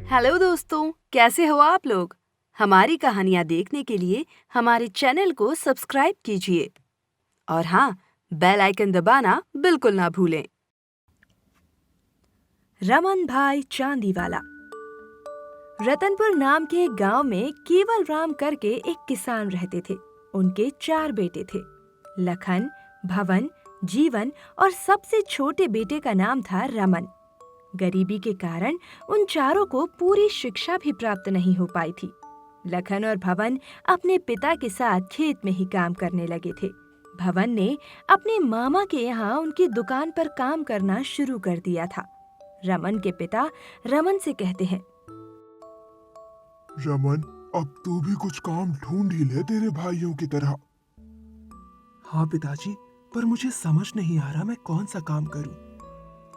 Hello दोस्तों, कैसे हो आप लोग? हमारी कहानियाँ देखने के लिए हमारे चैनल को सब्सक्राइब कीजिए और हाँ, बेल आइकन दबाना बिल्कुल ना भूलें। रमन भाई चांदीवाला। रतनपुर नाम के एक गांव में केवल राम करके एक किसान रहते थे। उनके 4 बेटे थे, लखन, भवन, जीवन और सबसे छोटे बेटे का नाम था रमन। गरीबी के कारण उन चारों को पूरी शिक्षा भी प्राप्त नहीं हो पाई थी। लखन और भवन अपने पिता के साथ खेत में ही काम करने लगे थे। भवन ने अपने मामा के यहाँ उनकी दुकान पर काम करना शुरू कर दिया था। रमन के पिता रमन से कहते हैं, रमन, अब तू भी कुछ काम ढूंढ ही ले तेरे भाइयों की तरह। हाँ पिताजी, पर मुझे समझ नहीं आ रहा मैं कौन सा काम करूं।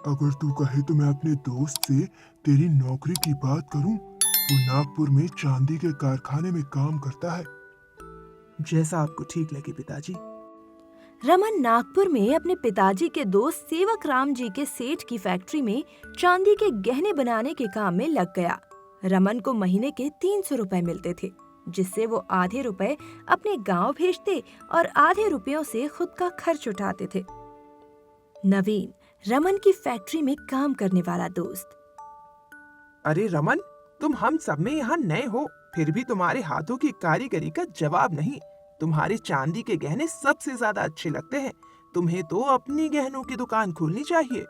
अगर तू कहे तो मैं अपने दोस्त से तेरी नौकरी की बात करूं। वो नागपुर में चांदी के कारखाने में काम करता है। जैसा आपको ठीक लगे पिताजी। रमन नागपुर में अपने पिताजी के दोस्त सेवक राम जी के सेठ की फैक्ट्री में चांदी के गहने बनाने के काम में लग गया। रमन को महीने के 300 रुपए मिलते थे, जिससे वो आधे रुपए अपने गांव भेजते और आधे रुपयों से खुद का खर्च उठाते थे। नवीन, रमन की फैक्ट्री में काम करने वाला दोस्त। अरे रमन, तुम हम सब में यहाँ नए हो, फिर भी तुम्हारे हाथों की कारीगरी का जवाब नहीं। तुम्हारे चांदी के गहने सबसे ज्यादा अच्छे लगते हैं। तुम्हें तो अपनी गहनों की दुकान खोलनी चाहिए।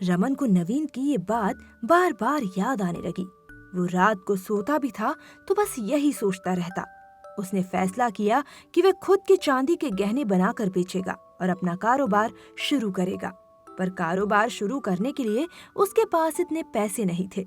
रमन को नवीन की ये बात बार बार याद आने लगी। वो रात को सोता भी था तो बस यही सोचता रहता। उसने फैसला किया कि वह खुद के चांदी के गहने बनाकर बेचेगा और अपना कारोबार शुरू करेगा। पर कारोबार शुरू करने के लिए उसके पास इतने पैसे नहीं थे।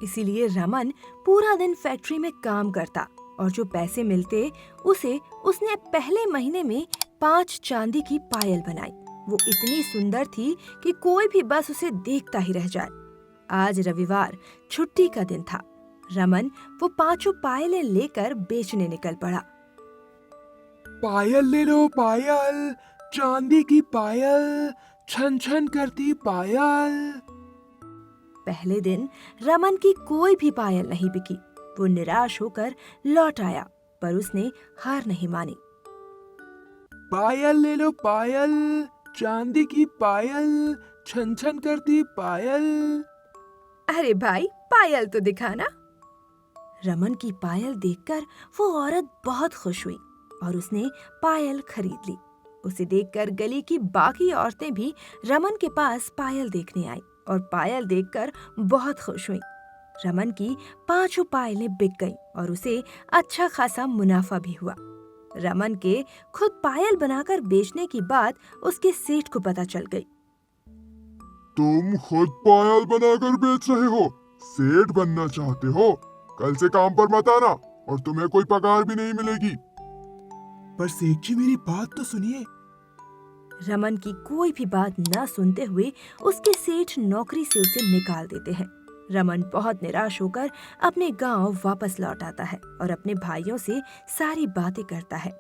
इसीलिए रमन पूरा दिन फैक्ट्री में काम करता और जो पैसे मिलते उसे उसने पहले महीने में 5 चांदी की पायल बनाई। वो इतनी सुंदर थी कि कोई भी बस उसे देखता ही रह जाए। आज रविवार छुट्टी का दिन था। रमन वो 5 पायलें लेकर बेचने निकल पड़ा। पायल ले लो पायल, चांदी की पायल, छन छन करती पायल। पहले दिन रमन की कोई भी पायल नहीं बिकी। वो निराश होकर लौट आया, पर उसने हार नहीं मानी। पायल ले लो पायल, चांदी की पायल, छन छन करती पायल। अरे भाई, पायल तो दिखाना। रमन की पायल देखकर वो औरत बहुत खुश हुई और उसने पायल खरीद ली। उसे देखकर गली की बाकी औरतें भी रमन के पास पायल देखने आई और पायल देखकर बहुत खुश हुई। रमन की 5 पायलें बिक गईं और उसे अच्छा खासा मुनाफा भी हुआ। रमन के खुद पायल बनाकर बेचने की बात उसके सेठ को पता चल गई। तुम खुद पायल बनाकर बेच रहे हो? सेठ बनना चाहते हो? कल से काम पर मत आना और तुम्हें कोई पगार भी नहीं मिलेगी। पर सेठ जी, मेरी बात तो सुनिए। रमन की कोई भी बात न सुनते हुए उसके सेठ नौकरी से उसे निकाल देते हैं। रमन बहुत निराश होकर अपने गांव वापस लौट आता है और अपने भाइयों से सारी बातें करता है।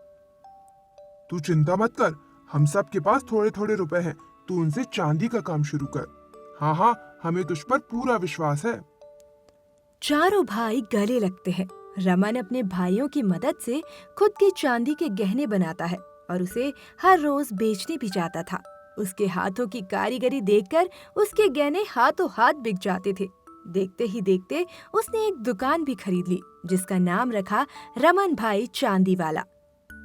तू चिंता मत कर, हम सब के पास थोड़े थोड़े रुपए हैं। तू उनसे चांदी का काम शुरू कर। हाँ हाँ, हमें तुझ पर पूरा विश्वास है। चारों भाई गले लगते हैं। रमन अपने भाइयों की मदद से खुद के चांदी के गहने बनाता है और उसे हर रोज बेचने भी जाता था। उसके हाथों की कारीगरी देखकर उसके गहने हाथों हाथ बिक जाते थे। देखते ही देखते उसने एक दुकान भी खरीद ली, जिसका नाम रखा रमन भाई चांदीवाला।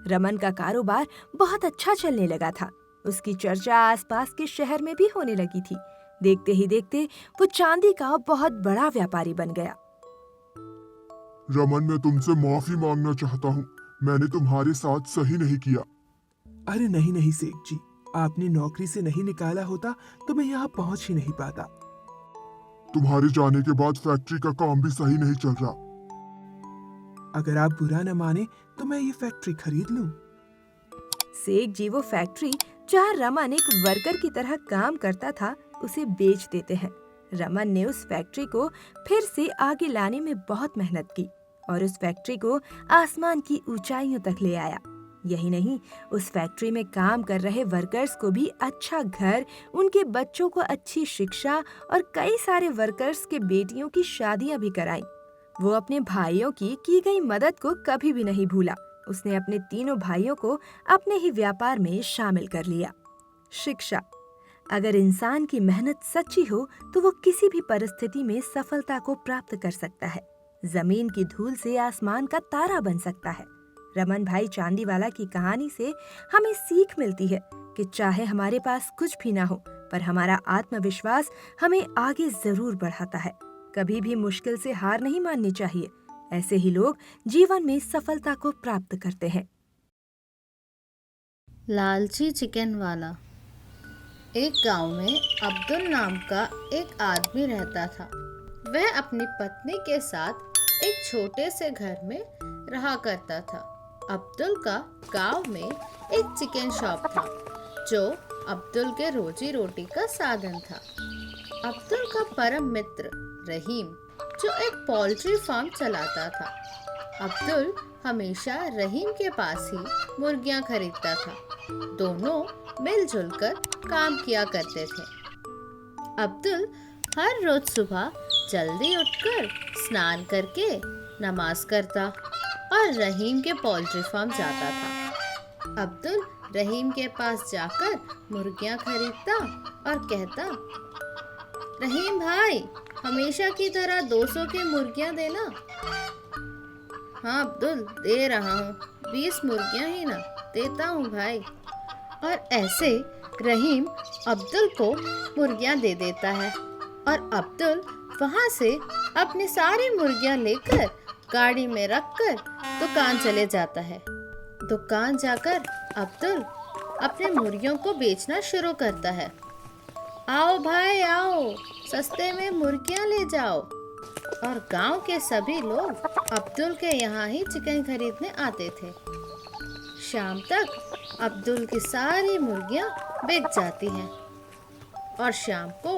रमन का कारोबार बहुत अच्छा चलने लगा था। उसकी चर्चा आसपास के शहर में भी होने लगी थी। देखते ही देखते वो चांदी का बहुत बड़ा व्यापारी बन गया। रमन, मैं तुमसे माफी मांगना चाहता हूँ। मैंने तुम्हारे साथ सही नहीं किया। अरे नहीं नहीं सेठ जी, आपने नौकरी से नहीं निकाला होता तो मैं यहाँ पहुँच ही नहीं पाता। तुम्हारे जाने के बाद फैक्ट्री का काम भी सही नहीं चल रहा। अगर आप बुरा न माने तो मैं ये फैक्ट्री खरीद लूं। सेठ जी वो फैक्ट्री जहाँ रमन एक वर्कर की तरह काम करता था, उसे बेच देते हैं। रमन ने उस फैक्ट्री को फिर से आगे लाने में बहुत मेहनत की और उस फैक्ट्री को आसमान की ऊंचाइयों तक ले आया। यही नहीं, उस फैक्ट्री में काम कर रहे वर्कर्स को भी अच्छा घर, उनके बच्चों को अच्छी शिक्षा और कई सारे वर्कर्स के बेटियों की शादियां भी कराई। वो अपने भाइयों की गई मदद को कभी भी नहीं भूला। उसने अपने तीनों भाइयों को अपने ही व्यापार में शामिल कर लिया। शिक्षा। अगर इंसान की मेहनत सच्ची हो तो वो किसी भी परिस्थिति में सफलता को प्राप्त कर सकता है। जमीन की धूल से आसमान का तारा बन सकता है। रमन भाई चांदीवाला की कहानी से हमें सीख मिलती है कि चाहे हमारे पास कुछ भी ना हो, पर हमारा आत्मविश्वास हमें आगे जरूर बढ़ाता है। कभी भी मुश्किल से हार नहीं माननी चाहिए। ऐसे ही लोग जीवन में सफलता को प्राप्त करते हैं। लालची चिकन वाला। एक गांव में अब्दुल नाम का एक आदमी रहता था। वह अपनी पत्नी के साथ एक छोटे से घर में रहा करता था। अब्दुल का गांव में एक चिकन शॉप था जो अब्दुल के रोजी रोटी का साधन था। अब्दुल का परम मित्र रहीम जो एक पोल्ट्री फार्म चलाता था। अब्दुल हमेशा रहीम के पास ही मुर्गियां खरीदता था। दोनों मिलजुल कर काम किया करते थे। अब्दुल हर रोज सुबह जल्दी उठकर स्नान करके नमाज करता और रहीम के पोल्ट्री फार्म जाता था। अब्दुल रहीम के पास जाकर मुर्गियां खरीदता और कहता, रहीम भाई, हमेशा की तरह 200 की मुर्गियां देना। हाँ अब्दुल, दे रहा हूँ, 20 मुर्गियां ही ना, देता हूँ भाई। और ऐसे रहीम अब्दुल को मुर्गियां दे देता है और अब्दुल वहाँ से अपनी सारी मुर्गियां लेकर गाड़ी में रखकर दुकान चले जाता है। दुकान जाकर अब्दुल अपने मुर्गियों को बेचना शुरू करता है। आओ भाई आओ, सस्ते में मुर्गियां ले जाओ। और गांव के सभी लोग अब्दुल के यहाँ ही चिकन खरीदने आते थे। शाम तक अब्दुल की सारी मुर्गियां बिक जाती हैं और शाम को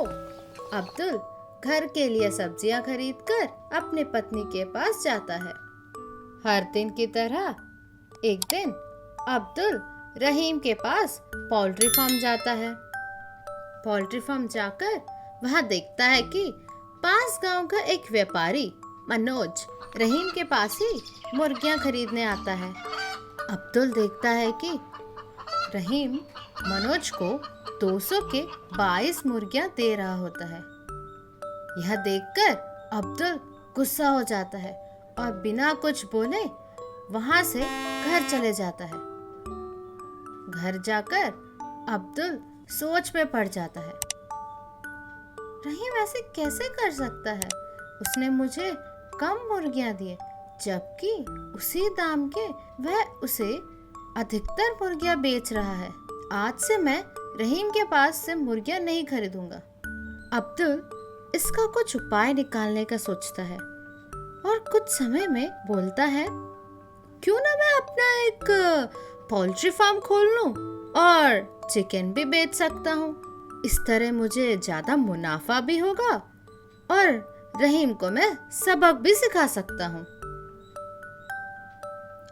अब्दुल घर के लिए सब्जियां खरीदकर अपने पत्नी के पास जाता है। हर दिन की तरह एक दिन अब्दुल रहीम के पास पोल्ट्री फार्म जाता है। पोल्ट्री फार्म जाकर वहां देखता है कि पास गांव का एक व्यापारी मनोज रहीम के पास ही मुर्गियां खरीदने आता है। अब्दुल देखता है कि रहीम मनोज को 200 के 22 मुर्गियां दे रहा होता है। यह देखकर अब्दुल गुस्सा हो जाता है और बिना कुछ बोले वहां से घर चले जाता है। घर जाकर अब्दुल सोच में पड़ जाता है। रहीम ऐसे कैसे कर सकता है? उसने मुझे कम मुर्गियां दिए, जबकि उसी दाम के वह उसे अधिकतर मुर्गियां बेच रहा है। आज से मैं रहीम के पास से मुर्गियां नहीं खरीदूंगा। अब्दुल इसका कुछ उपाय निकालने का सोचता है और कुछ समय में बोलता है, क्यों ना मैं अपना एक पोल्ट्री फार्म खोल लूं और चिकन भी बेच सकता हूँ। इस तरह मुझे ज्यादा मुनाफा भी होगा और रहीम को मैं सबक भी सिखा सकता हूँ।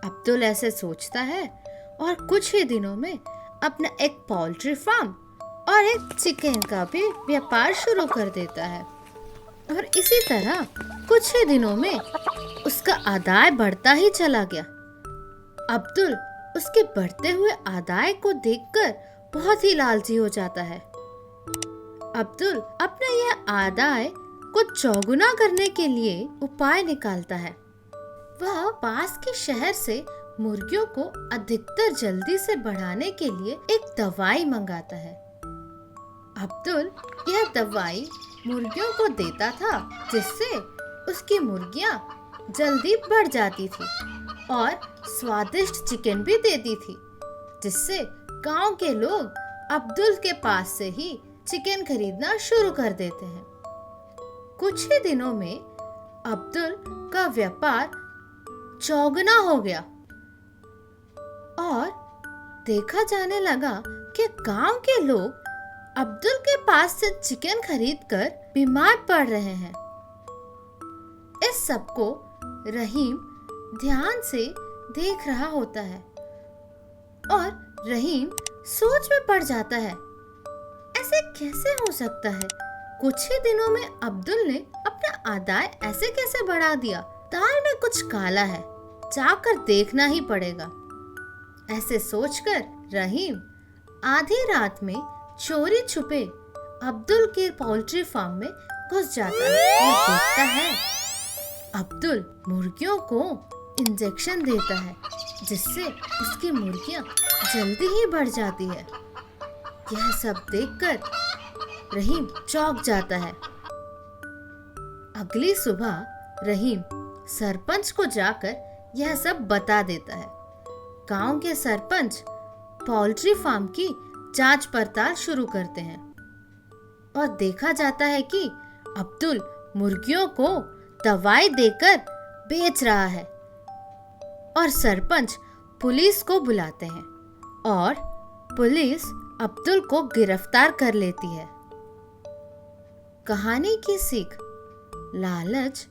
अब्दुल ऐसे सोचता है और कुछ ही दिनों में अपना एक पोल्ट्री फार्म और एक चिकन का भी व्यापार शुरू कर देता है। और इसी तरह कुछ ही दिनों में उसका आदाय बढ़ता ही चला गया। अब्दुल उसके बढ़ते हुए आदाय को देखकर बहुत ही लालची हो जाता है। अब्दुल अपना यह आदाय को चौगुना करने के लिए उपाय निकालता है। वह पास के शहर से मुर्गियों को अधिकतर जल्दी से बढ़ाने के लिए एक दवाई मंगाता है। अब्दुल यह दवाई मुर्गियों को देता था, जिससे उसकी मुर्गियां जल्दी बढ़ जाती थी और स्वादिष्ट चिकन भी देती थी, जिससे गांव के लोग अब्दुल के पास से ही चिकन खरीदना शुरू कर देते हैं। कुछ ही दिनों में अब्दुल का व्यापार चौगुना हो गया और देखा जाने लगा कि गांव के लोग अब्दुल के पास से चिकन खरीदकर बीमार पड़ रहे हैं। इस सब को रहीम ध्यान से देख रहा होता है और रहीम सोच में पड़ जाता है। ऐसे कैसे हो सकता है? कुछ ही दिनों में अब्दुल ने अपना आदाय ऐसे कैसे बढ़ा दिया? दाल में कुछ काला है, जाकर देखना ही पड़ेगा। ऐसे सोचकर रहीम आधी रात में चोरी छुपे अब्दुल के पोल्ट्री फार्म में घुस जाता है और देखता है अब्दुल मुर्गियों को इंजेक्शन देता है, जिससे उसकी मुर्गियां जल्दी ही बढ़ जाती है। यह सब देखकर रहीम चौंक जाता है। अगली सुबह रहीम सरपंच को जाकर यह सब बता देता है। गांव के सरपंच पोल्ट्री फार्म की जांच पड़ताल शुरू करते हैं और देखा जाता है कि अब्दुल मुर्गियों को दवाई देकर बेच रहा है और सरपंच पुलिस को बुलाते हैं और पुलिस अब्दुल को गिरफ्तार कर लेती है। कहानी की सीख: लालच